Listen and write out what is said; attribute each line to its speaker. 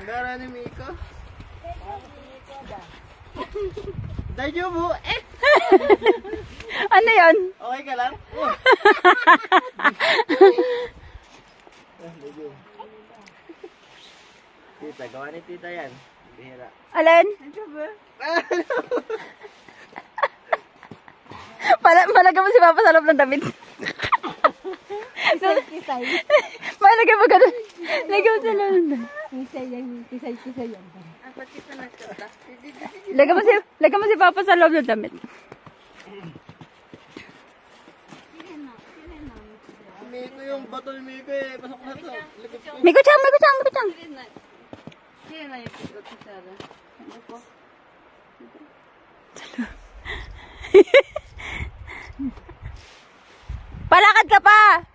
Speaker 1: Gara ni Miko. Dajubu.
Speaker 2: Ano yun?
Speaker 1: Okay ka lang? Tita, gawa ni tita yan. Bihira.
Speaker 2: Alin? Malagay mo si Papa sa loob ng damit.
Speaker 3: Kisay.
Speaker 2: Malagay mo ganun. Lagay mo sa loob ng damit.
Speaker 3: Kisay yan.
Speaker 2: Lagay mo si Papa sa loob ng damit.
Speaker 1: Miko yung bato ni Miko eh. Pasok na to.
Speaker 2: May kutsang.
Speaker 3: Sino na yung pigot si Sarah? Ano po?
Speaker 2: Palakad ka pa!